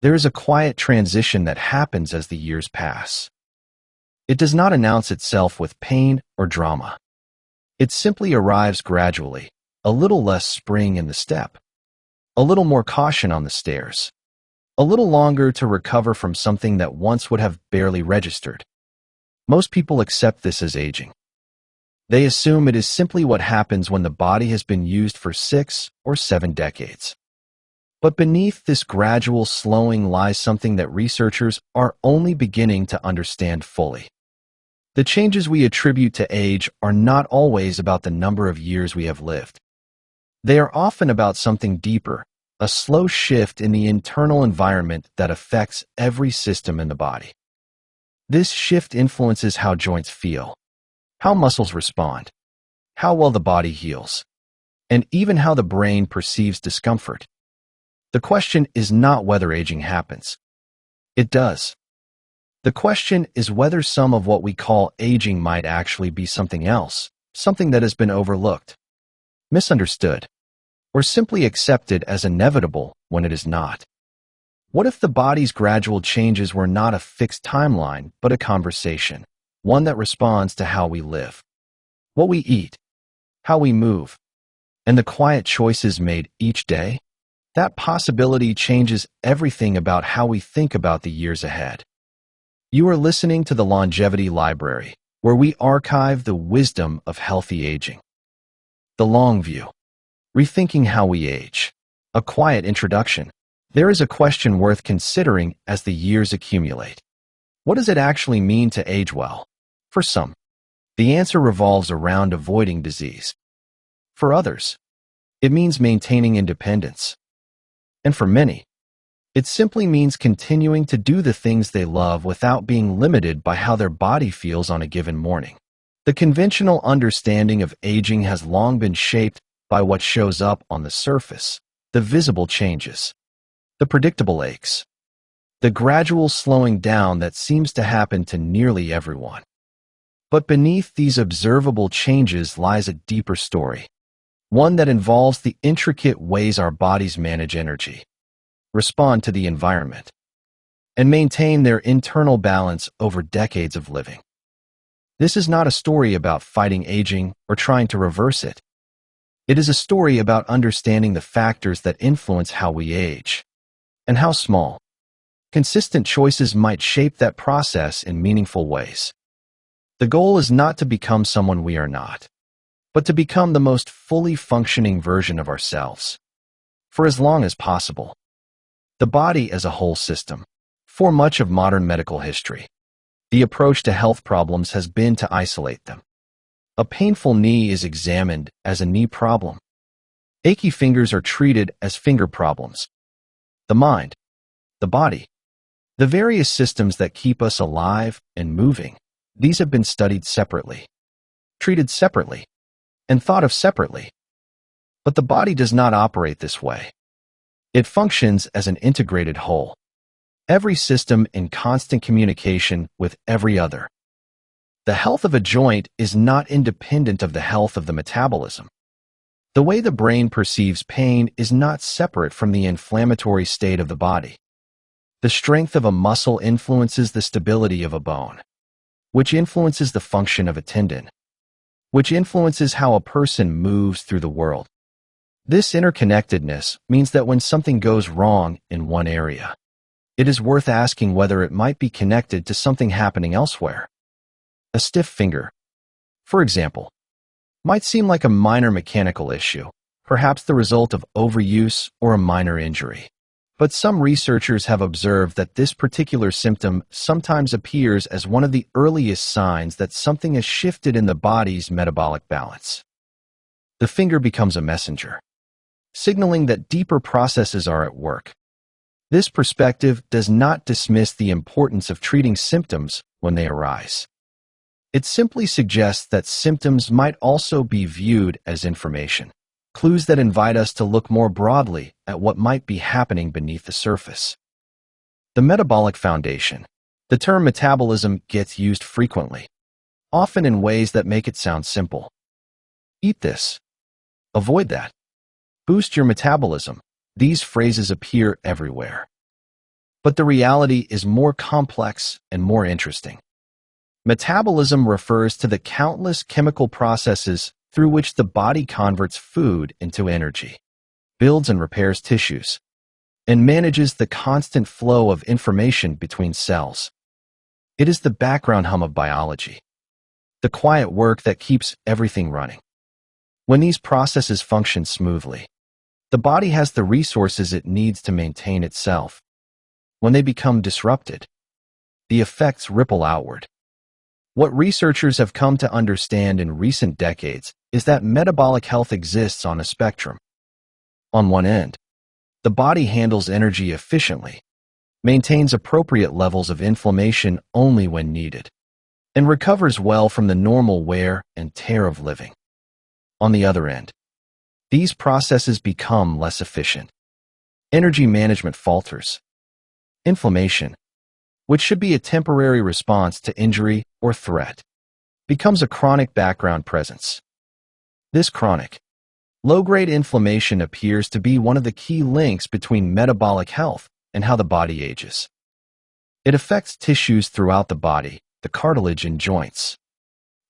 There is a quiet transition that happens as the years pass. It does not announce itself with pain or drama. It simply arrives gradually, a little less spring in the step, a little more caution on the stairs, a little longer to recover from something that once would have barely registered. Most people accept this as aging. They assume it is simply what happens when the body has been used for 6 or 7 decades. But beneath this gradual slowing lies something that researchers are only beginning to understand fully. The changes we attribute to age are not always about the number of years we have lived. They are often about something deeper, a slow shift in the internal environment that affects every system in the body. This shift influences how joints feel, how muscles respond, how well the body heals, and even how the brain perceives discomfort. The question is not whether aging happens. It does. The question is whether some of what we call aging might actually be something else, something that has been overlooked, misunderstood, or simply accepted as inevitable when it is not. What if the body's gradual changes were not a fixed timeline, but a conversation, one that responds to how we live, what we eat, how we move, and the quiet choices made each day? That possibility changes everything about how we think about the years ahead. You are listening to the Longevity Library, where we archive the wisdom of healthy aging. The Long View. Rethinking how we age. A quiet introduction. There is a question worth considering as the years accumulate. What does it actually mean to age well? For some, the answer revolves around avoiding disease. For others, it means maintaining independence. And for many, it simply means continuing to do the things they love without being limited by how their body feels on a given morning. The conventional understanding of aging has long been shaped by what shows up on the surface, the visible changes, the predictable aches, the gradual slowing down that seems to happen to nearly everyone. But beneath these observable changes lies a deeper story, one that involves the intricate ways our bodies manage energy, respond to the environment, and maintain their internal balance over decades of living. This is not a story about fighting aging or trying to reverse it. It is a story about understanding the factors that influence how we age, and how small, consistent choices might shape that process in meaningful ways. The goal is not to become someone we are not, but to become the most fully functioning version of ourselves, for as long as possible. The body as a whole system. For much of modern medical history, the approach to health problems has been to isolate them. A painful knee is examined as a knee problem. Achy fingers are treated as finger problems. The mind, the body, the various systems that keep us alive and moving, these have been studied separately, treated separately, and thought of separately. But the body does not operate this way. It functions as an integrated whole, every system in constant communication with every other. The health of a joint is not independent of the health of the metabolism. The way the brain perceives pain is not separate from the inflammatory state of the body. The strength of a muscle influences the stability of a bone, which influences the function of a tendon, which influences how a person moves through the world. This interconnectedness means that when something goes wrong in one area, it is worth asking whether it might be connected to something happening elsewhere. A stiff finger, for example, might seem like a minor mechanical issue, perhaps the result of overuse or a minor injury. But some researchers have observed that this particular symptom sometimes appears as one of the earliest signs that something has shifted in the body's metabolic balance. The finger becomes a messenger, signaling that deeper processes are at work. This perspective does not dismiss the importance of treating symptoms when they arise. It simply suggests that symptoms might also be viewed as information, clues that invite us to look more broadly at what might be happening beneath the surface. The metabolic foundation. The term metabolism gets used frequently, often in ways that make it sound simple. Eat this. Avoid that. Boost your metabolism. These phrases appear everywhere. But the reality is more complex and more interesting. Metabolism refers to the countless chemical processes through which the body converts food into energy, builds and repairs tissues, and manages the constant flow of information between cells. It is the background hum of biology, the quiet work that keeps everything running. When these processes function smoothly, the body has the resources it needs to maintain itself. When they become disrupted, the effects ripple outward. What researchers have come to understand in recent decades is that metabolic health exists on a spectrum. On one end, the body handles energy efficiently, maintains appropriate levels of inflammation only when needed, and recovers well from the normal wear and tear of living. On the other end, these processes become less efficient. Energy management falters. Inflammation, which should be a temporary response to injury or threat, becomes a chronic background presence. This chronic, low-grade inflammation appears to be one of the key links between metabolic health and how the body ages. It affects tissues throughout the body, the cartilage in joints,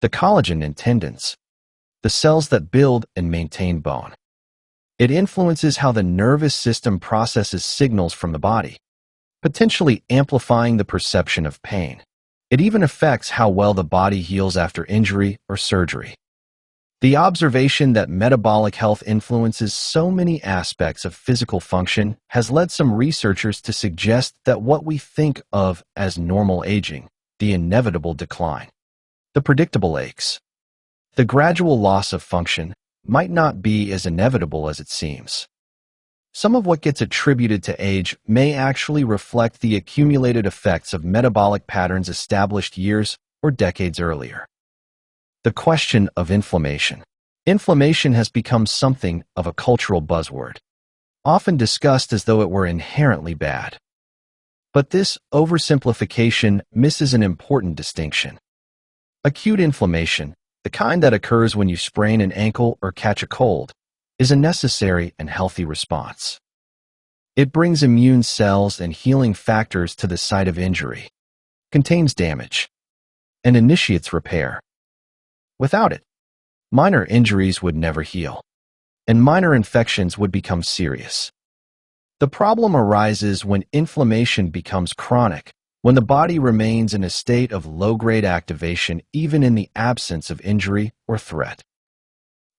the collagen in tendons, the cells that build and maintain bone. It influences how the nervous system processes signals from the body, potentially amplifying the perception of pain. It even affects how well the body heals after injury or surgery. The observation that metabolic health influences so many aspects of physical function has led some researchers to suggest that what we think of as normal aging, the inevitable decline, the predictable aches, the gradual loss of function, might not be as inevitable as it seems. Some of what gets attributed to age may actually reflect the accumulated effects of metabolic patterns established years or decades earlier. The question of inflammation. Inflammation has become something of a cultural buzzword, often discussed as though it were inherently bad. But this oversimplification misses an important distinction. Acute inflammation, the kind that occurs when you sprain an ankle or catch a cold, is a necessary and healthy response. It brings immune cells and healing factors to the site of injury, contains damage, and initiates repair. Without it, minor injuries would never heal, and minor infections would become serious. The problem arises when inflammation becomes chronic, when the body remains in a state of low-grade activation even in the absence of injury or threat.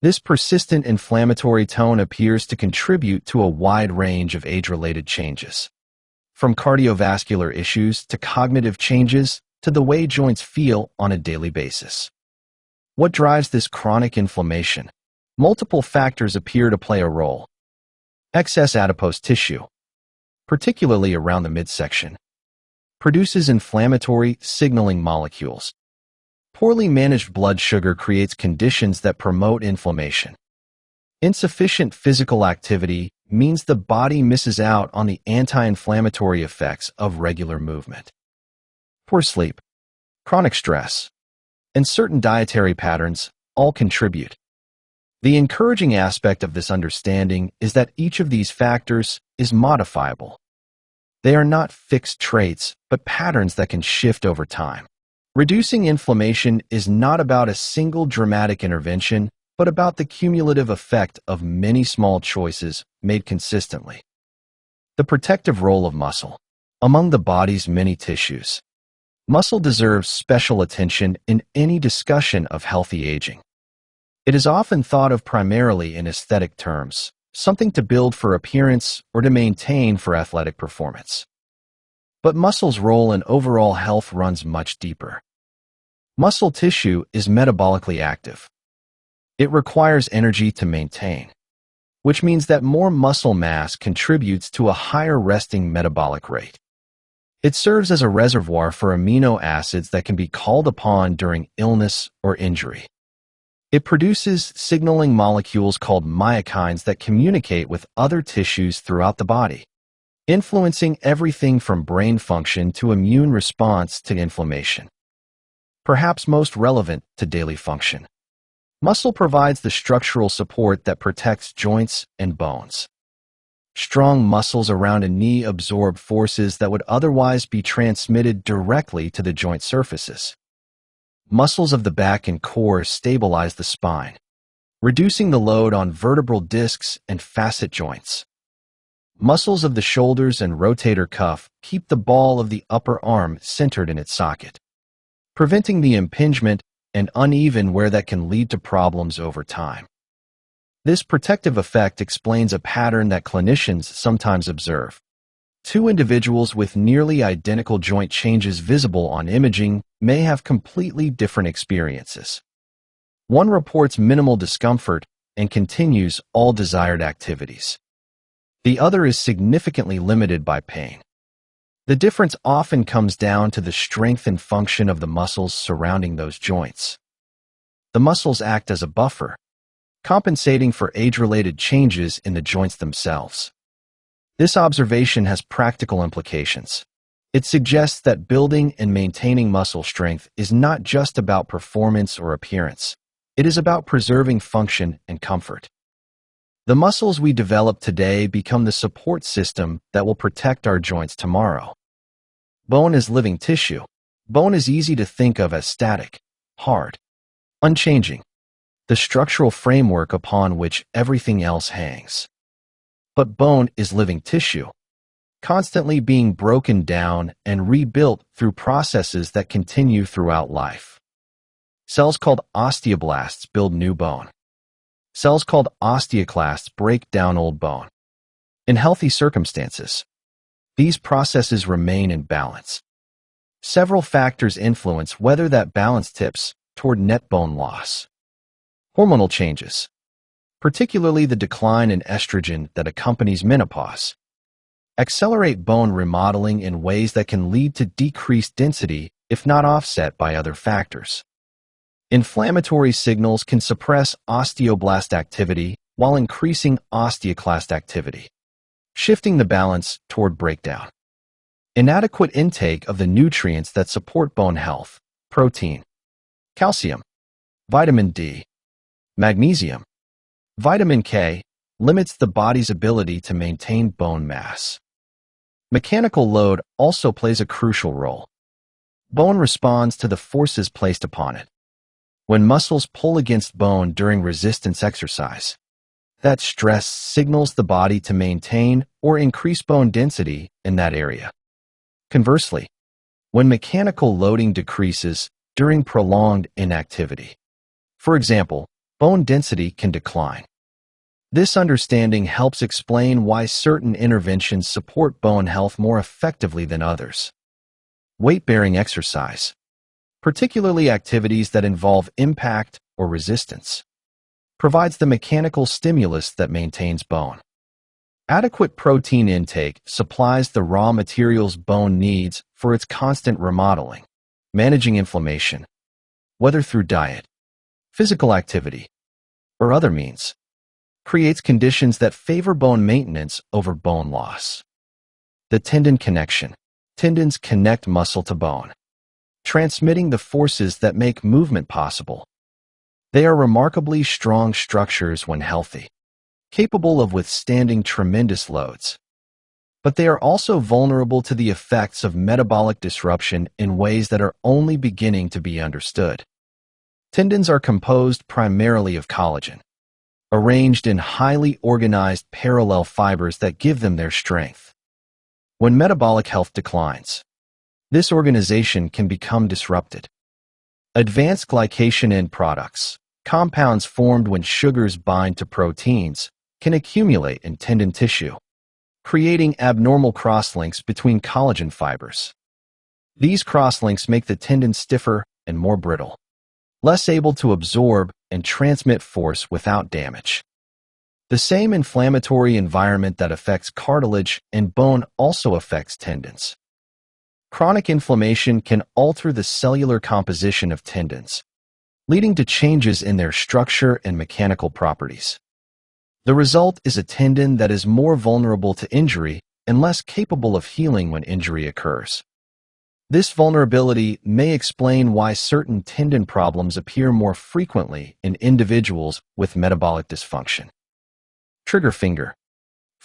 This persistent inflammatory tone appears to contribute to a wide range of age-related changes, from cardiovascular issues to cognitive changes to the way joints feel on a daily basis. What drives this chronic inflammation? Multiple factors appear to play a role. Excess adipose tissue, particularly around the midsection, produces inflammatory signaling molecules. Poorly managed blood sugar creates conditions that promote inflammation. Insufficient physical activity means the body misses out on the anti-inflammatory effects of regular movement. Poor sleep, chronic stress, and certain dietary patterns all contribute. The encouraging aspect of this understanding is that each of these factors is modifiable. They are not fixed traits, but patterns that can shift over time. Reducing inflammation is not about a single dramatic intervention, but about the cumulative effect of many small choices made consistently. The protective role of muscle. Among the body's many tissues, muscle deserves special attention in any discussion of healthy aging. It is often thought of primarily in aesthetic terms, something to build for appearance or to maintain for athletic performance. But muscle's role in overall health runs much deeper. Muscle tissue is metabolically active. It requires energy to maintain, which means that more muscle mass contributes to a higher resting metabolic rate. It serves as a reservoir for amino acids that can be called upon during illness or injury. It produces signaling molecules called myokines that communicate with other tissues throughout the body, influencing everything from brain function to immune response to inflammation. Perhaps most relevant to daily function, muscle provides the structural support that protects joints and bones. Strong muscles around a knee absorb forces that would otherwise be transmitted directly to the joint surfaces. Muscles of the back and core stabilize the spine, reducing the load on vertebral discs and facet joints. Muscles of the shoulders and rotator cuff keep the ball of the upper arm centered in its socket, preventing the impingement and uneven wear that can lead to problems over time. This protective effect explains a pattern that clinicians sometimes observe. Two individuals with nearly identical joint changes visible on imaging may have completely different experiences. One reports minimal discomfort and continues all desired activities. The other is significantly limited by pain. The difference often comes down to the strength and function of the muscles surrounding those joints. The muscles act as a buffer, compensating for age-related changes in the joints themselves. This observation has practical implications. It suggests that building and maintaining muscle strength is not just about performance or appearance. It is about preserving function and comfort. The muscles we develop today become the support system that will protect our joints tomorrow. Bone is living tissue. Bone is easy to think of as static, hard, unchanging, the structural framework upon which everything else hangs. But bone is living tissue, constantly being broken down and rebuilt through processes that continue throughout life. Cells called osteoblasts build new bone. Cells called osteoclasts break down old bone. In healthy circumstances, these processes remain in balance. Several factors influence whether that balance tips toward net bone loss. Hormonal changes, particularly the decline in estrogen that accompanies menopause, accelerate bone remodeling in ways that can lead to decreased density if not offset by other factors. Inflammatory signals can suppress osteoblast activity while increasing osteoclast activity, shifting the balance toward breakdown. Inadequate intake of the nutrients that support bone health, protein, calcium, vitamin D, magnesium, vitamin K, limits the body's ability to maintain bone mass. Mechanical load also plays a crucial role. Bone responds to the forces placed upon it. When muscles pull against bone during resistance exercise, that stress signals the body to maintain or increase bone density in that area. Conversely, when mechanical loading decreases during prolonged inactivity, for example, bone density can decline. This understanding helps explain why certain interventions support bone health more effectively than others. Weight-bearing exercise, particularly activities that involve impact or resistance, provides the mechanical stimulus that maintains bone. Adequate protein intake supplies the raw materials bone needs for its constant remodeling. Managing inflammation, whether through diet, physical activity, or other means, creates conditions that favor bone maintenance over bone loss. The tendon connection. Tendons connect muscle to bone, transmitting the forces that make movement possible. They are remarkably strong structures when healthy, capable of withstanding tremendous loads. But they are also vulnerable to the effects of metabolic disruption in ways that are only beginning to be understood. Tendons are composed primarily of collagen, arranged in highly organized parallel fibers that give them their strength. When metabolic health declines, this organization can become disrupted. Advanced glycation end products, compounds formed when sugars bind to proteins, can accumulate in tendon tissue, creating abnormal crosslinks between collagen fibers. These crosslinks make the tendon stiffer and more brittle, less able to absorb and transmit force without damage. The same inflammatory environment that affects cartilage and bone also affects tendons. Chronic inflammation can alter the cellular composition of tendons, leading to changes in their structure and mechanical properties. The result is a tendon that is more vulnerable to injury and less capable of healing when injury occurs. This vulnerability may explain why certain tendon problems appear more frequently in individuals with metabolic dysfunction. Trigger finger.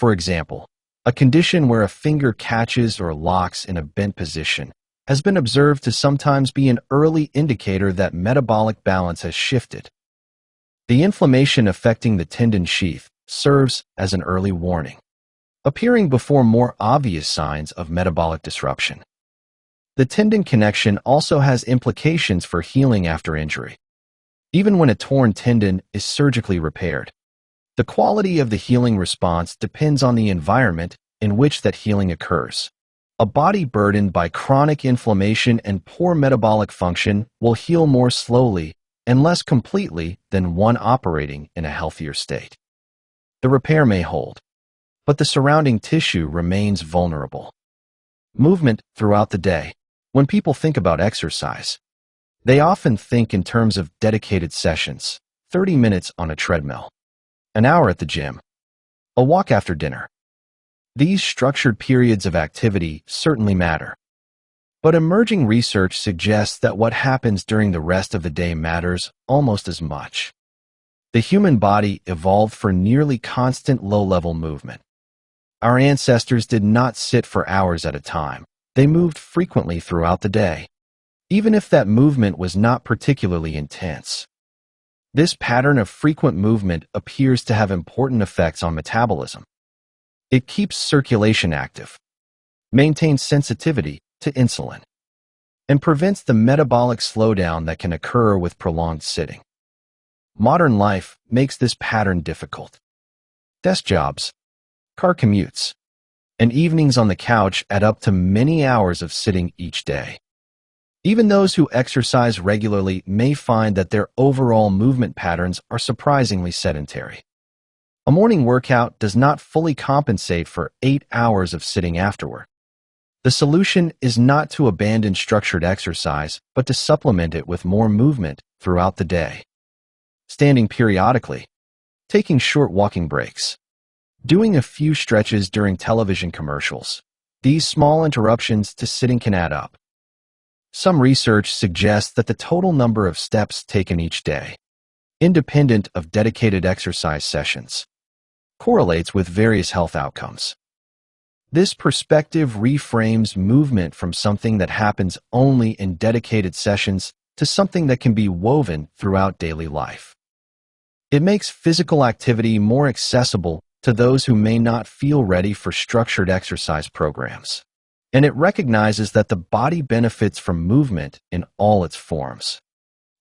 For example, a condition where a finger catches or locks in a bent position has been observed to sometimes be an early indicator that metabolic balance has shifted. The inflammation affecting the tendon sheath serves as an early warning, appearing before more obvious signs of metabolic disruption. The tendon connection also has implications for healing after injury. Even when a torn tendon is surgically repaired, the quality of the healing response depends on the environment in which that healing occurs. A body burdened by chronic inflammation and poor metabolic function will heal more slowly and less completely than one operating in a healthier state. The repair may hold, but the surrounding tissue remains vulnerable. Movement throughout the day. When people think about exercise, they often think in terms of dedicated sessions, 30 minutes on a treadmill, an hour at the gym, a walk after dinner. These structured periods of activity certainly matter. But emerging research suggests that what happens during the rest of the day matters almost as much. The human body evolved for nearly constant low-level movement. Our ancestors did not sit for hours at a time. They moved frequently throughout the day, even if that movement was not particularly intense. This pattern of frequent movement appears to have important effects on metabolism. It keeps circulation active, maintains sensitivity to insulin, and prevents the metabolic slowdown that can occur with prolonged sitting. Modern life makes this pattern difficult. Desk jobs, car commutes, and evenings on the couch add up to many hours of sitting each day. Even those who exercise regularly may find that their overall movement patterns are surprisingly sedentary. A morning workout does not fully compensate for 8 hours of sitting afterward. The solution is not to abandon structured exercise, but to supplement it with more movement throughout the day. Standing periodically, taking short walking breaks, doing a few stretches during television commercials. These small interruptions to sitting can add up. Some research suggests that the total number of steps taken each day, independent of dedicated exercise sessions, correlates with various health outcomes. This perspective reframes movement from something that happens only in dedicated sessions to something that can be woven throughout daily life. It makes physical activity more accessible to those who may not feel ready for structured exercise programs. And it recognizes that the body benefits from movement in all its forms,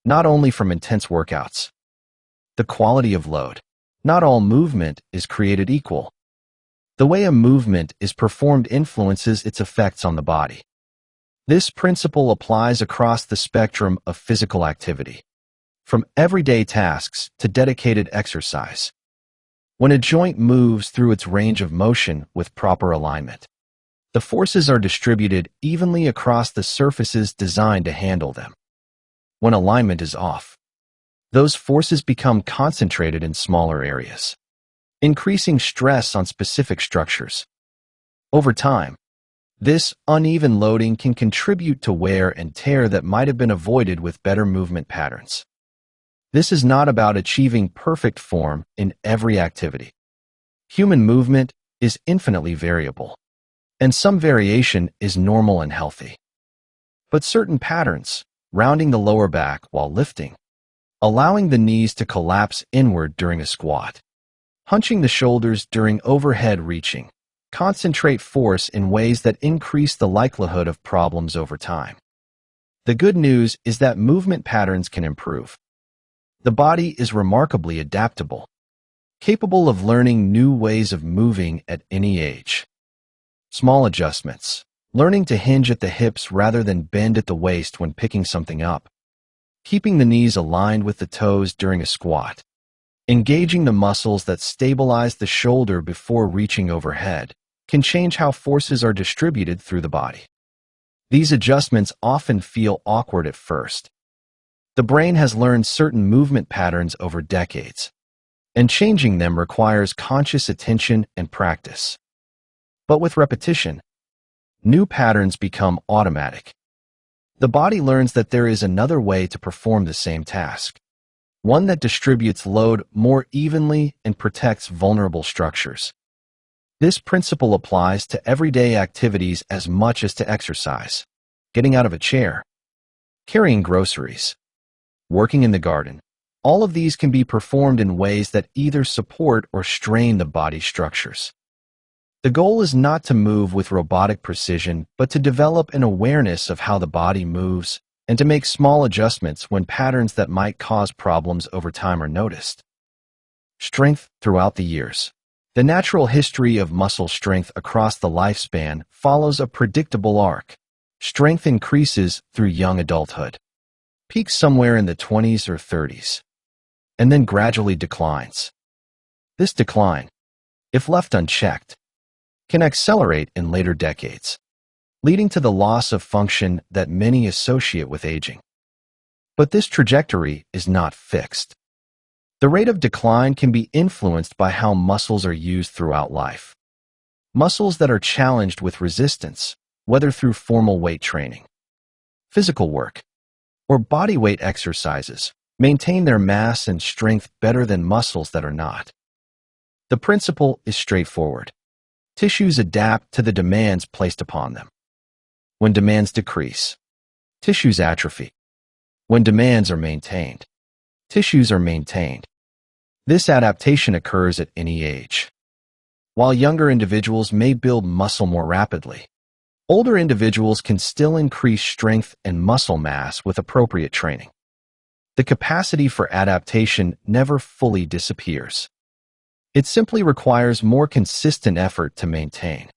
not only from intense workouts. The quality of load. Not all movement is created equal. The way a movement is performed influences its effects on the body. This principle applies across the spectrum of physical activity, from everyday tasks to dedicated exercise. When a joint moves through its range of motion with proper alignment, the forces are distributed evenly across the surfaces designed to handle them. When alignment is off, those forces become concentrated in smaller areas, increasing stress on specific structures. Over time, this uneven loading can contribute to wear and tear that might have been avoided with better movement patterns. This is not about achieving perfect form in every activity. Human movement is infinitely variable, and some variation is normal and healthy. But certain patterns, rounding the lower back while lifting, allowing the knees to collapse inward during a squat, hunching the shoulders during overhead reaching, concentrate force in ways that increase the likelihood of problems over time. The good news is that movement patterns can improve. The body is remarkably adaptable, capable of learning new ways of moving at any age. Small adjustments, learning to hinge at the hips rather than bend at the waist when picking something up, keeping the knees aligned with the toes during a squat, engaging the muscles that stabilize the shoulder before reaching overhead, can change how forces are distributed through the body. These adjustments often feel awkward at first. The brain has learned certain movement patterns over decades, and changing them requires conscious attention and practice. But with repetition, new patterns become automatic. The body learns that there is another way to perform the same task, one that distributes load more evenly and protects vulnerable structures. This principle applies to everyday activities as much as to exercise. Getting out of a chair, carrying groceries, working in the garden. All of these can be performed in ways that either support or strain the body's structures. The goal is not to move with robotic precision, but to develop an awareness of how the body moves and to make small adjustments when patterns that might cause problems over time are noticed. Strength throughout the years. The natural history of muscle strength across the lifespan follows a predictable arc. Strength increases through young adulthood, peaks somewhere in the 20s or 30s, and then gradually declines. This decline, if left unchecked, can accelerate in later decades, leading to the loss of function that many associate with aging. But this trajectory is not fixed. The rate of decline can be influenced by how muscles are used throughout life. Muscles that are challenged with resistance, whether through formal weight training, physical work, or body weight exercises, maintain their mass and strength better than muscles that are not. The principle is straightforward. Tissues adapt to the demands placed upon them. When demands decrease, tissues atrophy. When demands are maintained, tissues are maintained. This adaptation occurs at any age. While younger individuals may build muscle more rapidly, older individuals can still increase strength and muscle mass with appropriate training. The capacity for adaptation never fully disappears. It simply requires more consistent effort to maintain.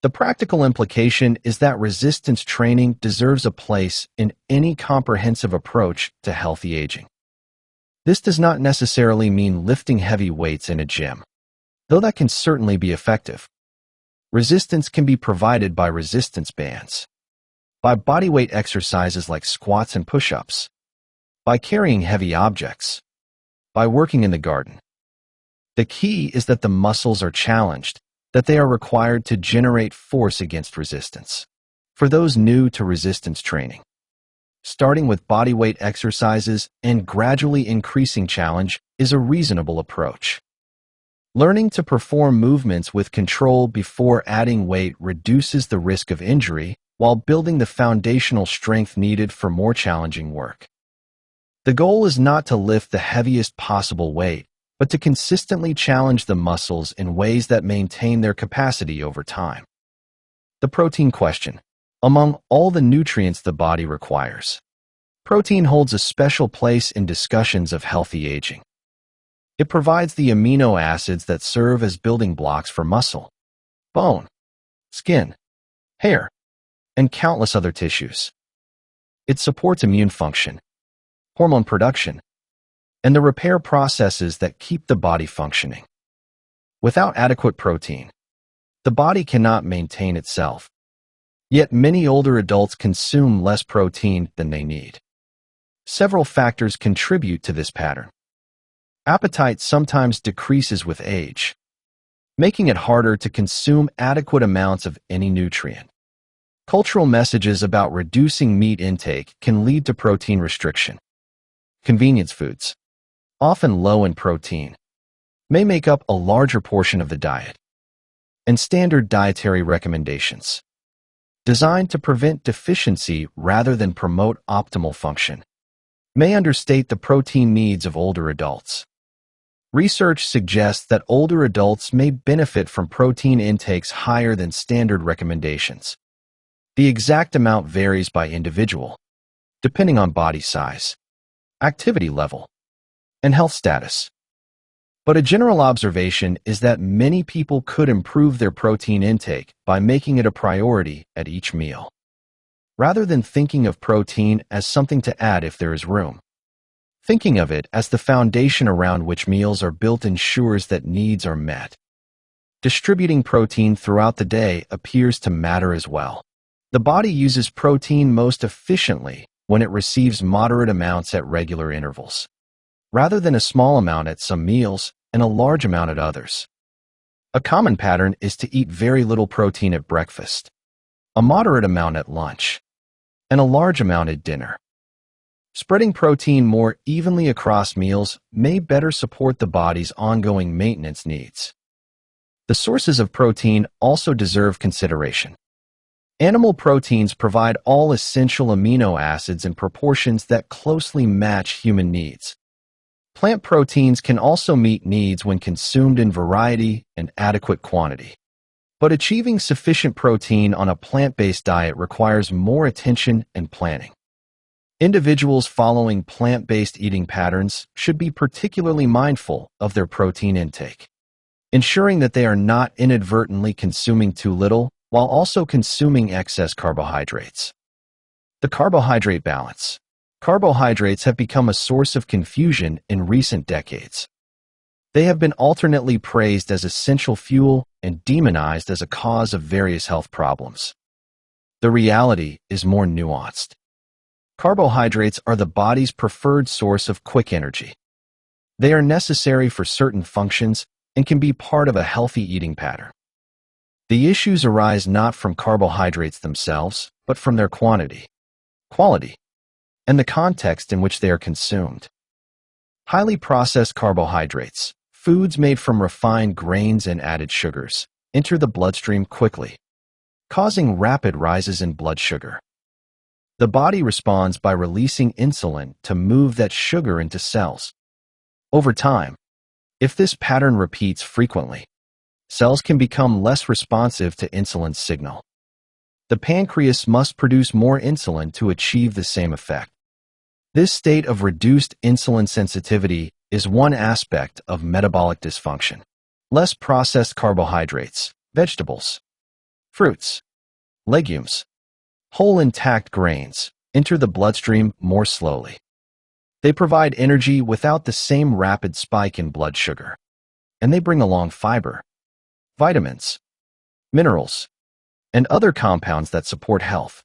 The practical implication is that resistance training deserves a place in any comprehensive approach to healthy aging. This does not necessarily mean lifting heavy weights in a gym, though that can certainly be effective. Resistance can be provided by resistance bands, by bodyweight exercises like squats and push-ups, by carrying heavy objects, by working in the garden. The key is that the muscles are challenged, that they are required to generate force against resistance. For those new to resistance training, starting with bodyweight exercises and gradually increasing challenge is a reasonable approach. Learning to perform movements with control before adding weight reduces the risk of injury while building the foundational strength needed for more challenging work. The goal is not to lift the heaviest possible weight, but to consistently challenge the muscles in ways that maintain their capacity over time. The protein question. Among all the nutrients the body requires, protein holds a special place in discussions of healthy aging. It provides the amino acids that serve as building blocks for muscle, bone, skin, hair, and countless other tissues. It supports immune function, hormone production, and the repair processes that keep the body functioning. Without adequate protein, the body cannot maintain itself. Yet many older adults consume less protein than they need. Several factors contribute to this pattern. Appetite sometimes decreases with age, making it harder to consume adequate amounts of any nutrient. Cultural messages about reducing meat intake can lead to protein restriction. Convenience foods, often low in protein, may make up a larger portion of the diet. And standard dietary recommendations, designed to prevent deficiency rather than promote optimal function, may understate the protein needs of older adults. Research suggests that older adults may benefit from protein intakes higher than standard recommendations. The exact amount varies by individual, depending on body size, activity level, and health status. But a general observation is that many people could improve their protein intake by making it a priority at each meal, rather than thinking of protein as something to add if there is room. Thinking of it as the foundation around which meals are built ensures that needs are met. Distributing protein throughout the day appears to matter as well. The body uses protein most efficiently when it receives moderate amounts at regular intervals, rather than a small amount at some meals and a large amount at others. A common pattern is to eat very little protein at breakfast, a moderate amount at lunch, and a large amount at dinner. Spreading protein more evenly across meals may better support the body's ongoing maintenance needs. The sources of protein also deserve consideration. Animal proteins provide all essential amino acids in proportions that closely match human needs. Plant proteins can also meet needs when consumed in variety and adequate quantity. But achieving sufficient protein on a plant-based diet requires more attention and planning. Individuals following plant-based eating patterns should be particularly mindful of their protein intake, ensuring that they are not inadvertently consuming too little while also consuming excess carbohydrates. The carbohydrate balance. Carbohydrates have become a source of confusion in recent decades. They have been alternately praised as essential fuel and demonized as a cause of various health problems. The reality is more nuanced. Carbohydrates are the body's preferred source of quick energy. They are necessary for certain functions and can be part of a healthy eating pattern. The issues arise not from carbohydrates themselves, but from their quantity, quality, and the context in which they are consumed. Highly processed carbohydrates, foods made from refined grains and added sugars, enter the bloodstream quickly, causing rapid rises in blood sugar. The body responds by releasing insulin to move that sugar into cells. Over time, if this pattern repeats frequently, cells can become less responsive to insulin's signal. The pancreas must produce more insulin to achieve the same effect. This state of reduced insulin sensitivity is one aspect of metabolic dysfunction. Less processed carbohydrates, vegetables, fruits, legumes, whole intact grains enter the bloodstream more slowly. They provide energy without the same rapid spike in blood sugar, and they bring along fiber, vitamins, minerals, and other compounds that support health.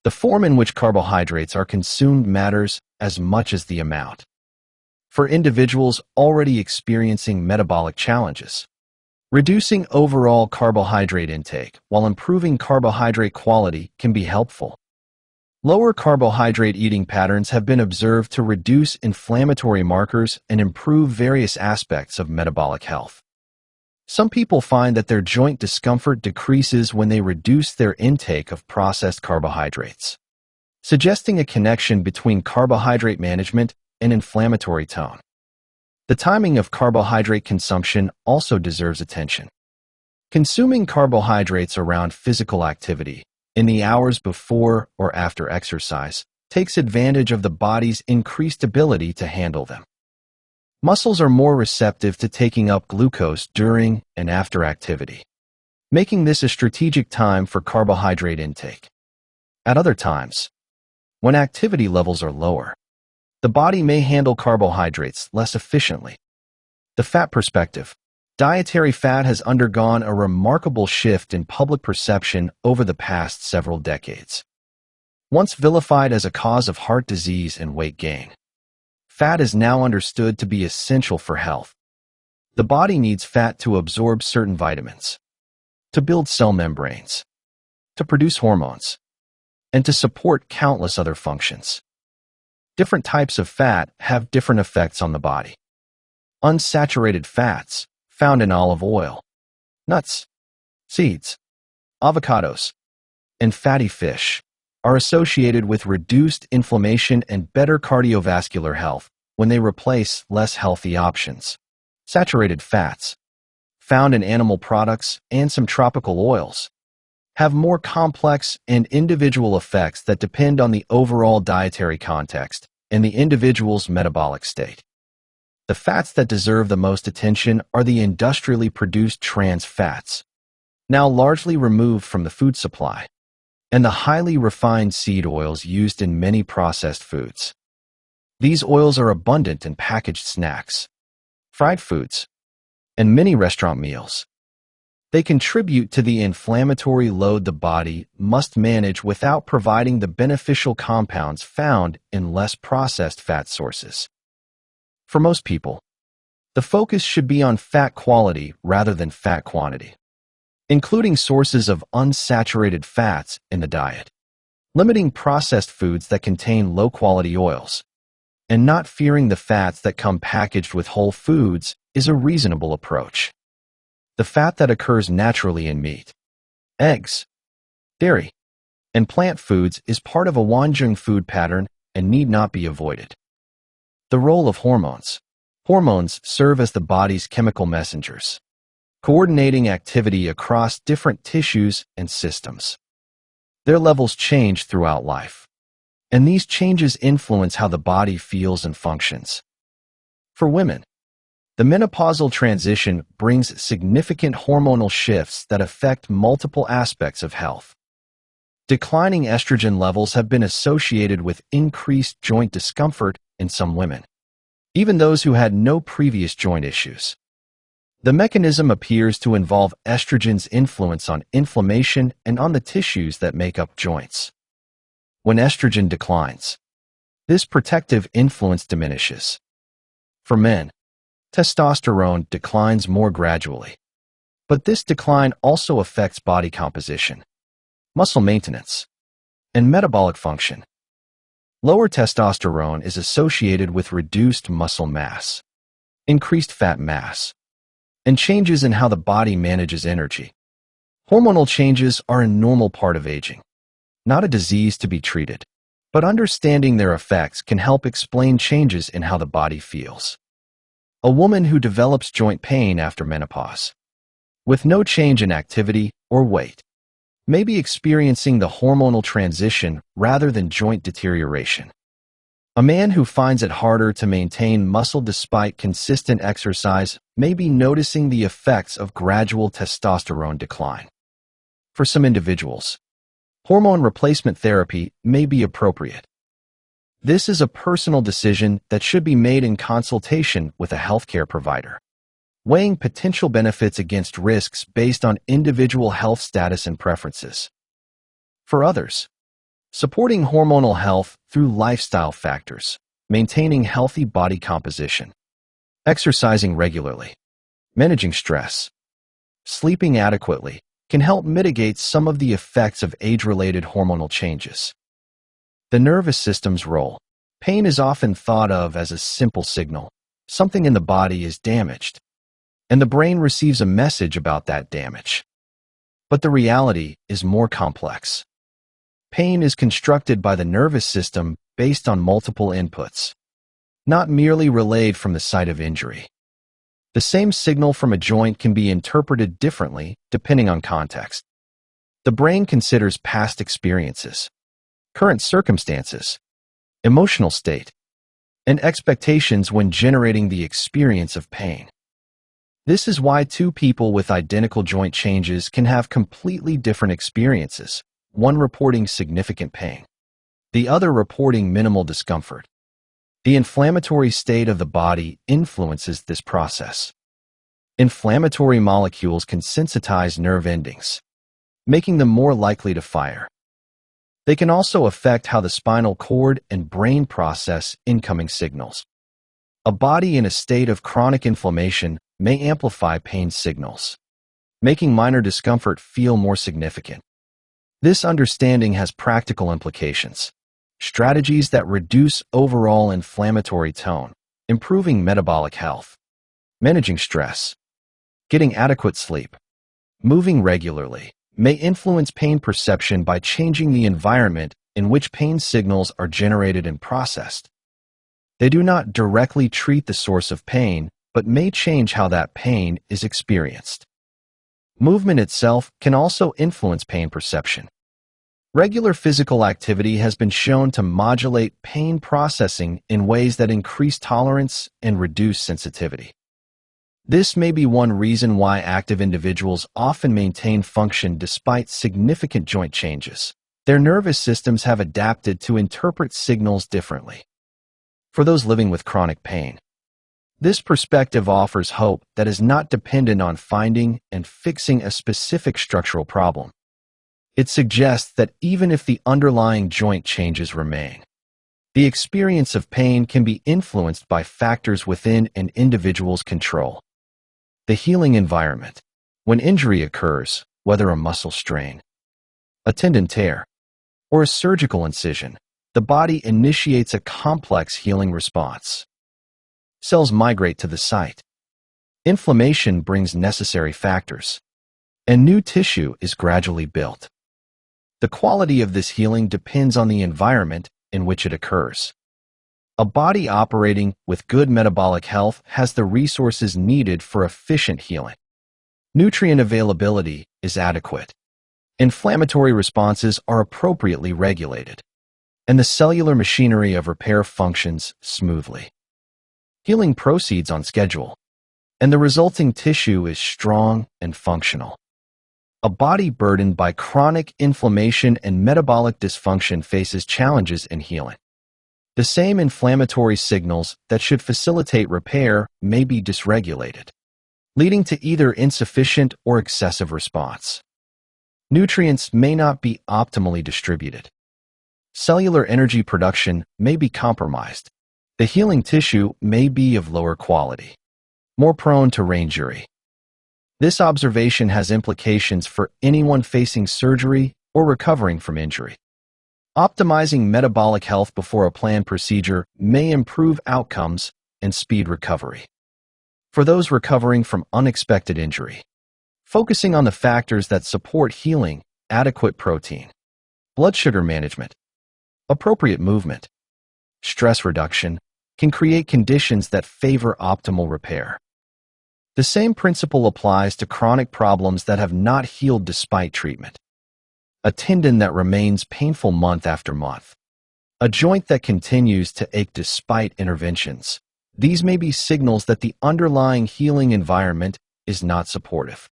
The form in which carbohydrates are consumed matters as much as the amount. For individuals already experiencing metabolic challenges, reducing overall carbohydrate intake while improving carbohydrate quality can be helpful. Lower carbohydrate eating patterns have been observed to reduce inflammatory markers and improve various aspects of metabolic health. Some people find that their joint discomfort decreases when they reduce their intake of processed carbohydrates, suggesting a connection between carbohydrate management and inflammatory tone. The timing of carbohydrate consumption also deserves attention. Consuming carbohydrates around physical activity, in the hours before or after exercise, takes advantage of the body's increased ability to handle them. Muscles are more receptive to taking up glucose during and after activity, making this a strategic time for carbohydrate intake. At other times, when activity levels are lower, the body may handle carbohydrates less efficiently. The fat perspective. Dietary fat has undergone a remarkable shift in public perception over the past several decades. Once vilified as a cause of heart disease and weight gain, fat is now understood to be essential for health. The body needs fat to absorb certain vitamins, to build cell membranes, to produce hormones, and to support countless other functions. Different types of fat have different effects on the body. Unsaturated fats, found in olive oil, nuts, seeds, avocados, and fatty fish, are associated with reduced inflammation and better cardiovascular health when they replace less healthy options. Saturated fats, found in animal products and some tropical oils, have more complex and individual effects that depend on the overall dietary context and the individual's metabolic state. The fats that deserve the most attention are the industrially produced trans fats, now largely removed from the food supply, and the highly refined seed oils used in many processed foods. These oils are abundant in packaged snacks, fried foods, and many restaurant meals. They contribute to the inflammatory load the body must manage without providing the beneficial compounds found in less processed fat sources. For most people, the focus should be on fat quality rather than fat quantity, including sources of unsaturated fats in the diet, limiting processed foods that contain low-quality oils, and not fearing the fats that come packaged with whole foods is a reasonable approach. The fat that occurs naturally in meat, eggs, dairy, and plant foods is part of a Wanjung food pattern and need not be avoided. The role of hormones. Hormones serve as the body's chemical messengers, coordinating activity across different tissues and systems. Their levels change throughout life, and these changes influence how the body feels and functions. For women, the menopausal transition brings significant hormonal shifts that affect multiple aspects of health. Declining estrogen levels have been associated with increased joint discomfort in some women, even those who had no previous joint issues. The mechanism appears to involve estrogen's influence on inflammation and on the tissues that make up joints. When estrogen declines, this protective influence diminishes. For men, testosterone declines more gradually, but this decline also affects body composition, muscle maintenance, and metabolic function. Lower testosterone is associated with reduced muscle mass, increased fat mass, and changes in how the body manages energy. Hormonal changes are a normal part of aging, not a disease to be treated, but understanding their effects can help explain changes in how the body feels. A woman who develops joint pain after menopause, with no change in activity or weight, may be experiencing the hormonal transition rather than joint deterioration. A man who finds it harder to maintain muscle despite consistent exercise may be noticing the effects of gradual testosterone decline. For some individuals, hormone replacement therapy may be appropriate. This is a personal decision that should be made in consultation with a healthcare provider, weighing potential benefits against risks based on individual health status and preferences. For others, supporting hormonal health through lifestyle factors, maintaining healthy body composition, exercising regularly, managing stress, sleeping adequately, can help mitigate some of the effects of age-related hormonal changes. The nervous system's role. Pain is often thought of as a simple signal. Something in the body is damaged, and the brain receives a message about that damage. But the reality is more complex. Pain is constructed by the nervous system based on multiple inputs, not merely relayed from the site of injury. The same signal from a joint can be interpreted differently depending on context. The brain considers past experiences, current circumstances, emotional state, and expectations when generating the experience of pain. This is why two people with identical joint changes can have completely different experiences, one reporting significant pain, the other reporting minimal discomfort. The inflammatory state of the body influences this process. Inflammatory molecules can sensitize nerve endings, making them more likely to fire. They can also affect how the spinal cord and brain process incoming signals. A body in a state of chronic inflammation may amplify pain signals, making minor discomfort feel more significant. This understanding has practical implications. Strategies that reduce overall inflammatory tone, improving metabolic health, managing stress, getting adequate sleep, moving regularly, may influence pain perception by changing the environment in which pain signals are generated and processed. They do not directly treat the source of pain, but may change how that pain is experienced. Movement itself can also influence pain perception. Regular physical activity has been shown to modulate pain processing in ways that increase tolerance and reduce sensitivity. This may be one reason why active individuals often maintain function despite significant joint changes. Their nervous systems have adapted to interpret signals differently. For those living with chronic pain, this perspective offers hope that is not dependent on finding and fixing a specific structural problem. It suggests that even if the underlying joint changes remain, the experience of pain can be influenced by factors within an individual's control. The healing environment. When injury occurs, whether a muscle strain, a tendon tear, or a surgical incision, the body initiates a complex healing response. Cells migrate to the site, Inflammation brings necessary factors, and new tissue is gradually built. The quality of this healing depends on the environment in which it occurs. A body operating with good metabolic health has the resources needed for efficient healing. Nutrient availability is adequate. Inflammatory responses are appropriately regulated, and the cellular machinery of repair functions smoothly. Healing proceeds on schedule, and the resulting tissue is strong and functional. A body burdened by chronic inflammation and metabolic dysfunction faces challenges in healing. The same inflammatory signals that should facilitate repair may be dysregulated, leading to either insufficient or excessive response. Nutrients may not be optimally distributed. Cellular energy production may be compromised. The healing tissue may be of lower quality, more prone to re-injury. This observation has implications for anyone facing surgery or recovering from injury. Optimizing metabolic health before a planned procedure may improve outcomes and speed recovery. For those recovering from unexpected injury, focusing on the factors that support healing, adequate protein, blood sugar management, appropriate movement, stress reduction, can create conditions that favor optimal repair. The same principle applies to chronic problems that have not healed despite treatment. A tendon that remains painful month after month. A joint that continues to ache despite interventions. These may be signals that the underlying healing environment is not supportive.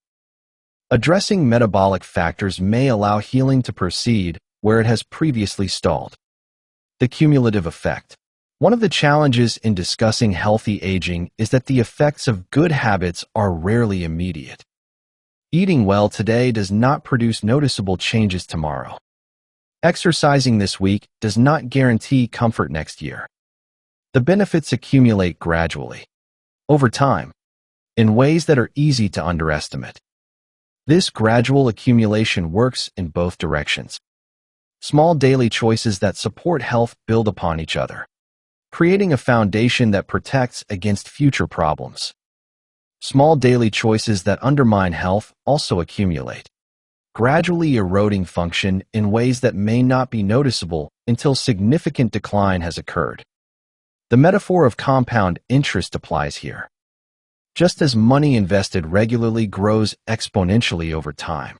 Addressing metabolic factors may allow healing to proceed where it has previously stalled. The cumulative effect. One of the challenges in discussing healthy aging is that the effects of good habits are rarely immediate. Eating well today does not produce noticeable changes tomorrow. Exercising this week does not guarantee comfort next year. The benefits accumulate gradually, over time, in ways that are easy to underestimate. This gradual accumulation works in both directions. Small daily choices that support health build upon each other, creating a foundation that protects against future problems. Small daily choices that undermine health also accumulate, gradually eroding function in ways that may not be noticeable until significant decline has occurred. The metaphor of compound interest applies here. Just as money invested regularly grows exponentially over time,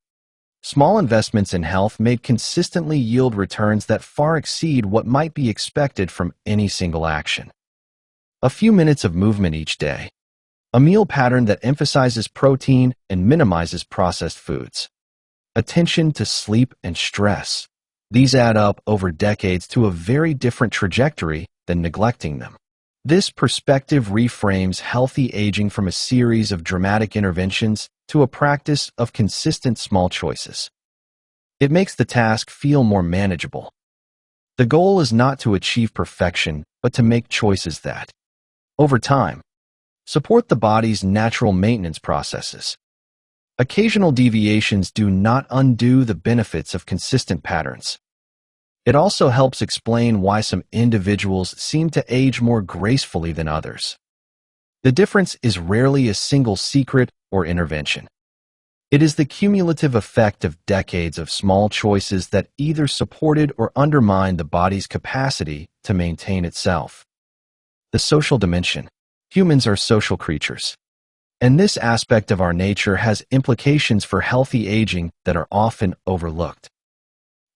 small investments in health may consistently yield returns that far exceed what might be expected from any single action. A few minutes of movement each day. A meal pattern that emphasizes protein and minimizes processed foods. Attention to sleep and stress. These add up over decades to a very different trajectory than neglecting them. This perspective reframes healthy aging from a series of dramatic interventions to a practice of consistent small choices. It makes the task feel more manageable. The goal is not to achieve perfection, but to make choices that, over time, support the body's natural maintenance processes. Occasional deviations do not undo the benefits of consistent patterns. It also helps explain why some individuals seem to age more gracefully than others. The difference is rarely a single secret or intervention. It is the cumulative effect of decades of small choices that either supported or undermined the body's capacity to maintain itself. The social dimension. Humans are social creatures, and this aspect of our nature has implications for healthy aging that are often overlooked.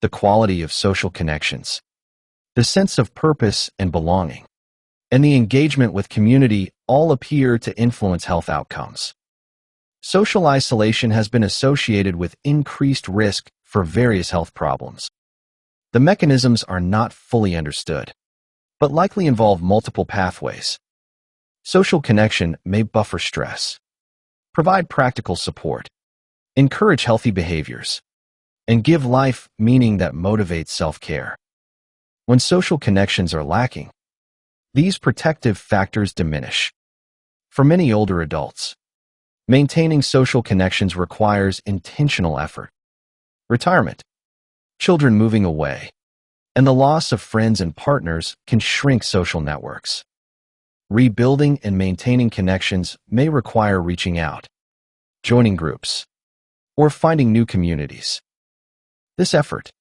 The quality of social connections, the sense of purpose and belonging, and the engagement with community all appear to influence health outcomes. Social isolation has been associated with increased risk for various health problems. The mechanisms are not fully understood, but likely involve multiple pathways. Social connection may buffer stress, provide practical support, encourage healthy behaviors, and give life meaning that motivates self-care. When social connections are lacking, these protective factors diminish. For many older adults, maintaining social connections requires intentional effort. Retirement, children moving away, and the loss of friends and partners can shrink social networks. Rebuilding and maintaining connections may require reaching out, joining groups, or finding new communities. This effort,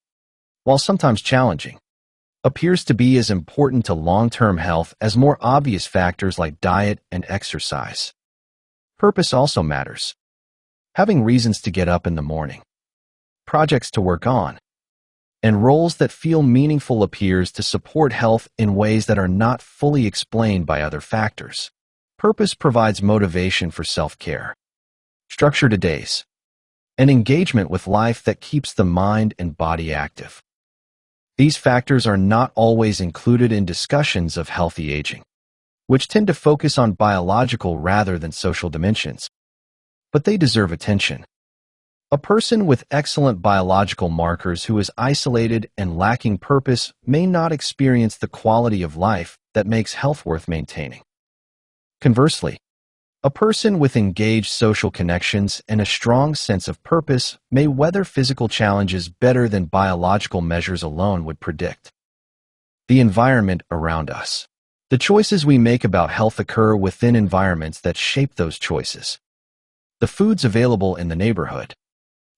while sometimes challenging, appears to be as important to long-term health as more obvious factors like diet and exercise. Purpose also matters. Having reasons to get up in the morning, projects to work on, and roles that feel meaningful appears to support health in ways that are not fully explained by other factors. Purpose provides motivation for self-care, structure to days, and engagement with life that keeps the mind and body active. These factors are not always included in discussions of healthy aging, which tend to focus on biological rather than social dimensions, but they deserve attention. A person with excellent biological markers who is isolated and lacking purpose may not experience the quality of life that makes health worth maintaining. Conversely, a person with engaged social connections and a strong sense of purpose may weather physical challenges better than biological measures alone would predict. The environment around us. The choices we make about health occur within environments that shape those choices. The foods available in the neighborhood,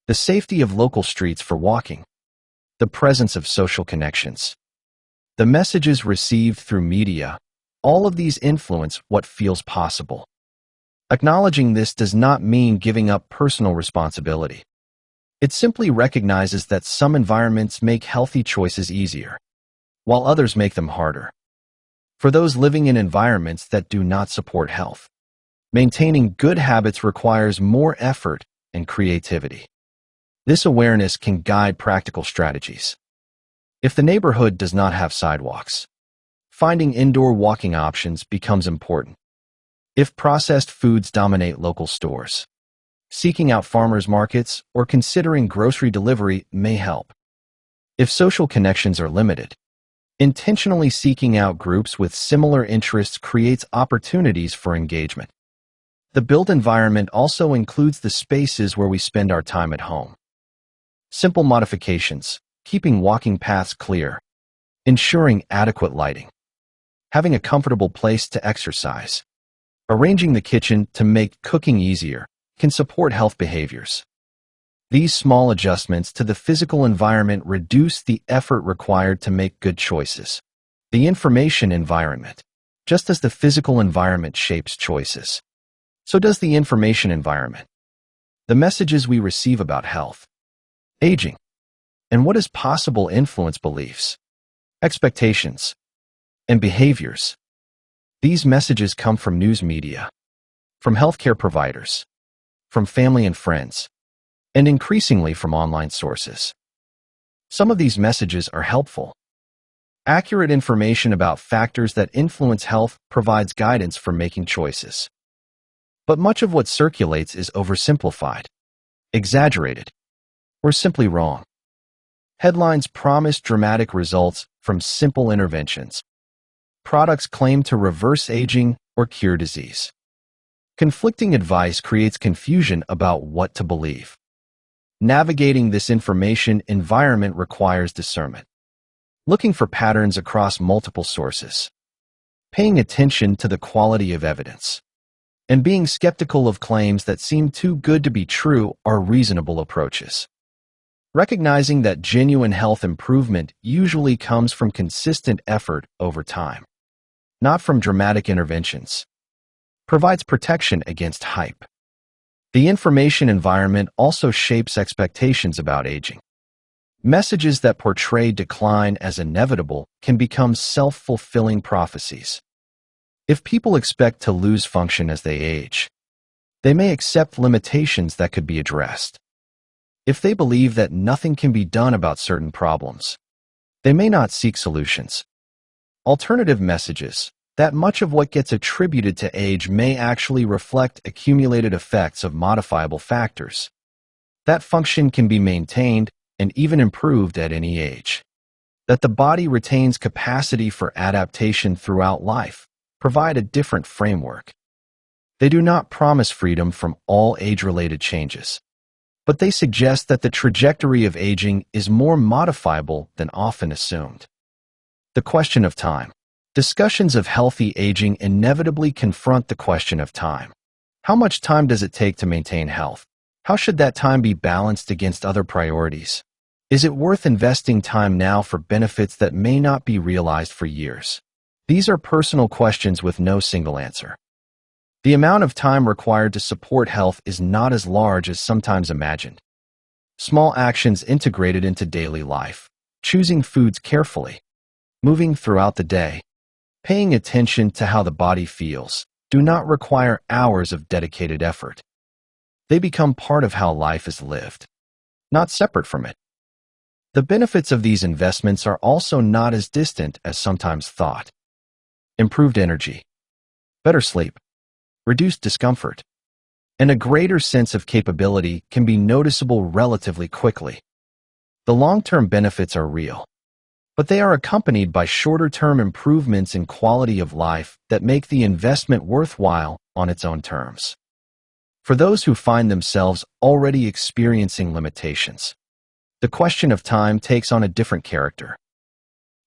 the safety of local streets for walking, the presence of social connections, the messages received through media, all of these influence what feels possible. Acknowledging this does not mean giving up personal responsibility. It simply recognizes that some environments make healthy choices easier, while others make them harder. For those living in environments that do not support health, maintaining good habits requires more effort and creativity. This awareness can guide practical strategies. If the neighborhood does not have sidewalks, finding indoor walking options becomes important. If processed foods dominate local stores, seeking out farmers markets or considering grocery delivery may help. If social connections are limited, intentionally seeking out groups with similar interests creates opportunities for engagement. The built environment also includes the spaces where we spend our time at home. Simple modifications, keeping walking paths clear, ensuring adequate lighting, having a comfortable place to exercise, arranging the kitchen to make cooking easier, can support health behaviors. These small adjustments to the physical environment reduce the effort required to make good choices. The information environment. Just as the physical environment shapes choices, so does the information environment. The messages we receive about health, aging, and what is possible influence beliefs, expectations, and behaviors. These messages come from news media, from healthcare providers, from family and friends, and increasingly from online sources. Some of these messages are helpful. Accurate information about factors that influence health provides guidance for making choices. But much of what circulates is oversimplified, exaggerated, or simply wrong. Headlines promise dramatic results from simple interventions. Products claim to reverse aging or cure disease. Conflicting advice creates confusion about what to believe. Navigating this information environment requires discernment, looking for patterns across multiple sources, paying attention to the quality of evidence, and being skeptical of claims that seem too good to be true are reasonable approaches. Recognizing that genuine health improvement usually comes from consistent effort over time, not from dramatic interventions, provides protection against hype. The information environment also shapes expectations about aging. Messages that portray decline as inevitable can become self-fulfilling prophecies. If people expect to lose function as they age, they may accept limitations that could be addressed. If they believe that nothing can be done about certain problems, they may not seek solutions. Alternative messages, that much of what gets attributed to age may actually reflect accumulated effects of modifiable factors. That function can be maintained and even improved at any age. That the body retains capacity for adaptation throughout life, provide a different framework. They do not promise freedom from all age-related changes, but they suggest that the trajectory of aging is more modifiable than often assumed. The question of time. Discussions of healthy aging inevitably confront the question of time. How much time does it take to maintain health? How should that time be balanced against other priorities? Is it worth investing time now for benefits that may not be realized for years? These are personal questions with no single answer. The amount of time required to support health is not as large as sometimes imagined. Small actions integrated into daily life, choosing foods carefully, moving throughout the day, paying attention to how the body feels, do not require hours of dedicated effort. They become part of how life is lived, not separate from it. The benefits of these investments are also not as distant as sometimes thought. Improved energy, better sleep, reduced discomfort, and a greater sense of capability can be noticeable relatively quickly. The long-term benefits are real, but they are accompanied by shorter-term improvements in quality of life that make the investment worthwhile on its own terms. For those who find themselves already experiencing limitations, the question of time takes on a different character.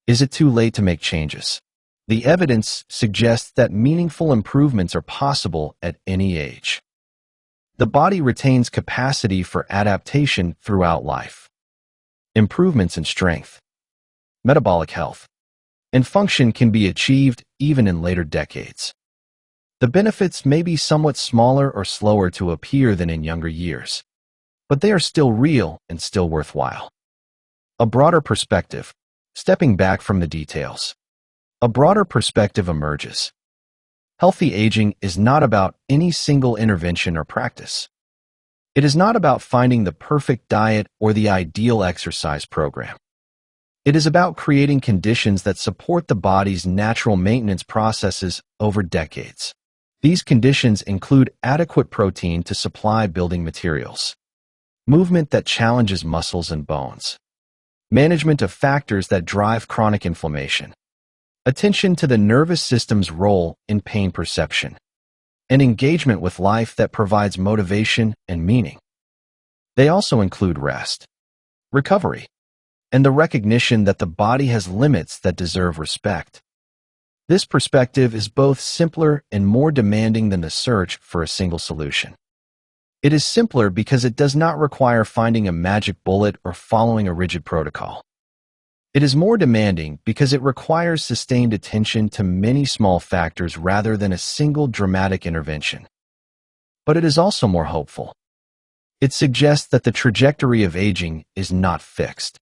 Is it too late to make changes? The evidence suggests that meaningful improvements are possible at any age. The body retains capacity for adaptation throughout life. Improvements in strength, metabolic health, and function can be achieved even in later decades. The benefits may be somewhat smaller or slower to appear than in younger years, but they are still real and still worthwhile. A broader perspective, stepping back from the details. A broader perspective emerges. Healthy aging is not about any single intervention or practice. It is not about finding the perfect diet or the ideal exercise program. It is about creating conditions that support the body's natural maintenance processes over decades. These conditions include adequate protein to supply building materials, movement that challenges muscles and bones, management of factors that drive chronic inflammation, attention to the nervous system's role in pain perception, and engagement with life that provides motivation and meaning. They also include rest, recovery, and the recognition that the body has limits that deserve respect. This perspective is both simpler and more demanding than the search for a single solution. It is simpler because it does not require finding a magic bullet or following a rigid protocol. It is more demanding because it requires sustained attention to many small factors rather than a single dramatic intervention. But it is also more hopeful. It suggests that the trajectory of aging is not fixed.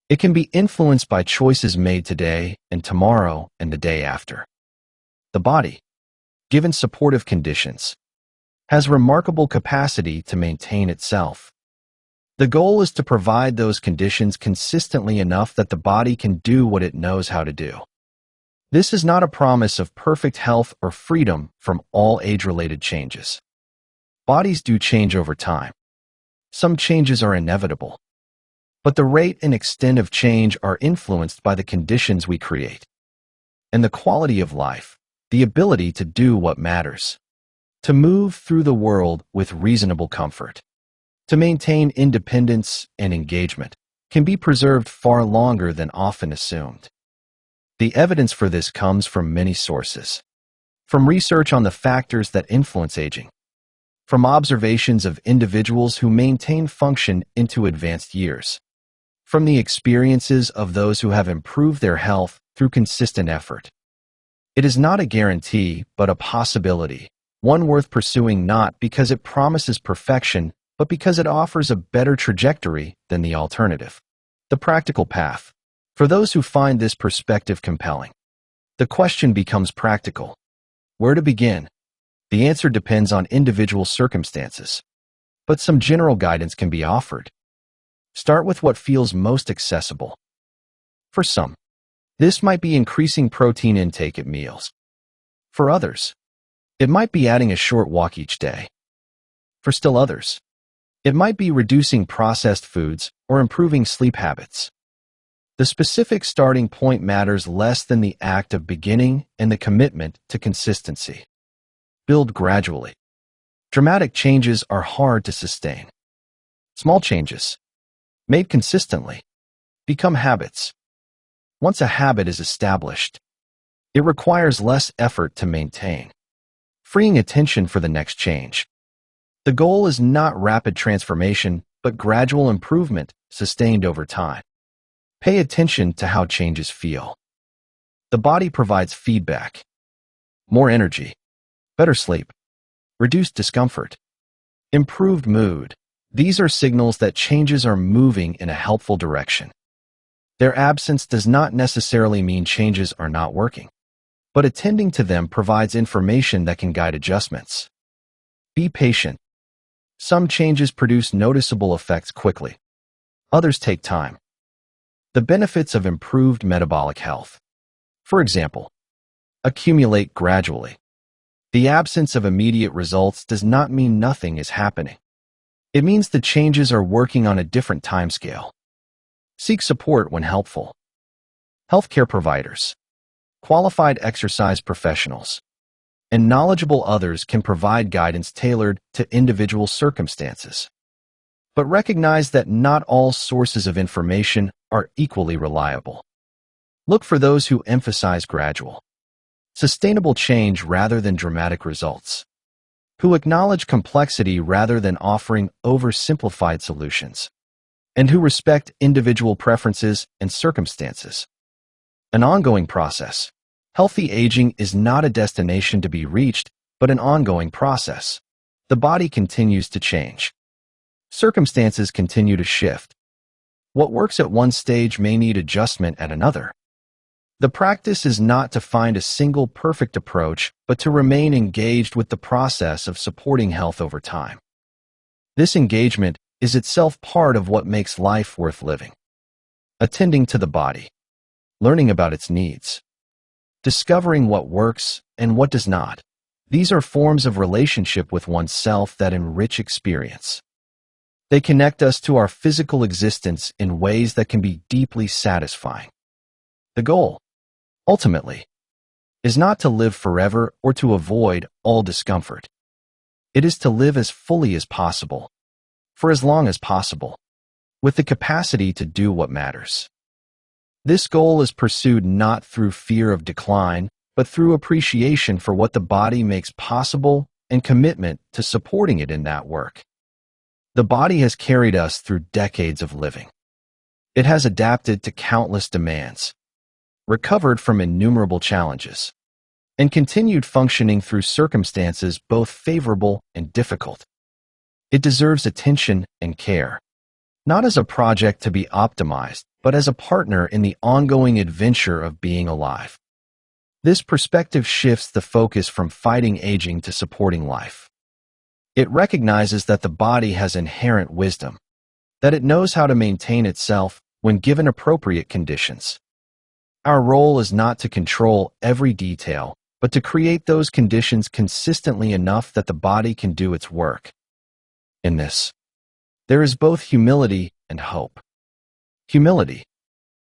It can be influenced by choices made today and tomorrow and the day after. The body, given supportive conditions, has remarkable capacity to maintain itself. The goal is to provide those conditions consistently enough that the body can do what it knows how to do. This is not a promise of perfect health or freedom from all age-related changes. Bodies do change over time. Some changes are inevitable, but the rate and extent of change are influenced by the conditions we create. And the quality of life, the ability to do what matters, to move through the world with reasonable comfort, to maintain independence and engagement, can be preserved far longer than often assumed. The evidence for this comes from many sources. From research on the factors that influence aging, from observations of individuals who maintain function into advanced years, from the experiences of those who have improved their health through consistent effort. It is not a guarantee, but a possibility, one worth pursuing not because it promises perfection, but because it offers a better trajectory than the alternative. The practical path. For those who find this perspective compelling, the question becomes practical. Where to begin? The answer depends on individual circumstances, but some general guidance can be offered. Start with what feels most accessible. For some, this might be increasing protein intake at meals. For others, it might be adding a short walk each day. For still others, it might be reducing processed foods or improving sleep habits. The specific starting point matters less than the act of beginning and the commitment to consistency. Build gradually. Dramatic changes are hard to sustain. Small changes, made consistently, become habits. Once a habit is established, It requires less effort to maintain, freeing attention for the next change. The goal is not rapid transformation, but gradual improvement sustained over time. Pay attention to how changes feel. The body provides feedback. More energy, better sleep, reduced discomfort, improved mood. These are signals that changes are moving in a helpful direction. Their absence does not necessarily mean changes are not working, but attending to them provides information that can guide adjustments. Be patient. Some changes produce noticeable effects quickly. Others take time. The benefits of improved metabolic health, for example, accumulate gradually. The absence of immediate results does not mean nothing is happening. It means the changes are working on a different timescale. Seek support when helpful. Healthcare providers, qualified exercise professionals, and knowledgeable others can provide guidance tailored to individual circumstances. But recognize that not all sources of information are equally reliable. Look for those who emphasize gradual, sustainable change rather than dramatic results, who acknowledge complexity rather than offering oversimplified solutions, and who respect individual preferences and circumstances. An ongoing process. Healthy aging is not a destination to be reached, but an ongoing process. The body continues to change. Circumstances continue to shift. What works at one stage may need adjustment at another. The practice is not to find a single perfect approach, but to remain engaged with the process of supporting health over time. This engagement is itself part of what makes life worth living. Attending to the body, learning about its needs, discovering what works and what does not. These are forms of relationship with oneself that enrich experience. They connect us to our physical existence in ways that can be deeply satisfying. The goal, ultimately, is not to live forever or to avoid all discomfort. It is to live as fully as possible, for as long as possible, with the capacity to do what matters. This goal is pursued not through fear of decline, but through appreciation for what the body makes possible and commitment to supporting it in that work. The body has carried us through decades of living. It has adapted to countless demands, recovered from innumerable challenges, and continued functioning through circumstances both favorable and difficult. It deserves attention and care, not as a project to be optimized, but as a partner in the ongoing adventure of being alive. This perspective shifts the focus from fighting aging to supporting life. It recognizes that the body has inherent wisdom, that it knows how to maintain itself when given appropriate conditions. Our role is not to control every detail, but to create those conditions consistently enough that the body can do its work. In this, there is both humility and hope. Humility,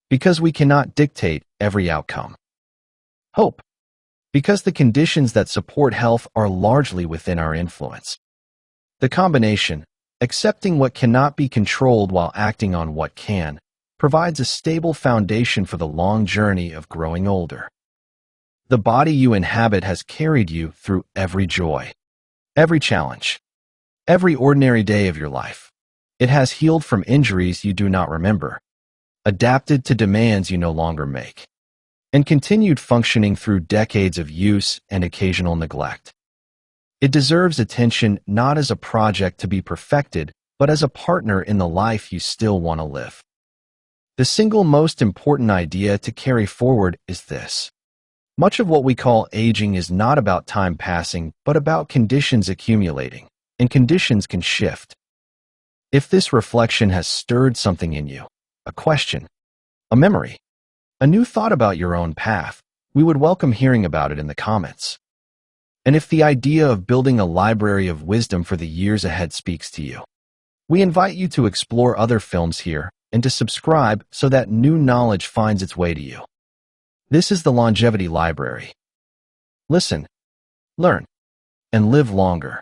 because we cannot dictate every outcome. Hope, because the conditions that support health are largely within our influence. The combination, accepting what cannot be controlled while acting on what can, provides a stable foundation for the long journey of growing older. The body you inhabit has carried you through every joy, every challenge, every ordinary day of your life. It has healed from injuries you do not remember, adapted to demands you no longer make, and continued functioning through decades of use and occasional neglect. It deserves attention not as a project to be perfected, but as a partner in the life you still want to live. The single most important idea to carry forward is this. Much of what we call aging is not about time passing, but about conditions accumulating, and conditions can shift. If this reflection has stirred something in you, a question, a memory, a new thought about your own path, we would welcome hearing about it in the comments. And if the idea of building a library of wisdom for the years ahead speaks to you, we invite you to explore other films here and to subscribe so that new knowledge finds its way to you. This is the Longevity Library. Listen, learn, and live longer.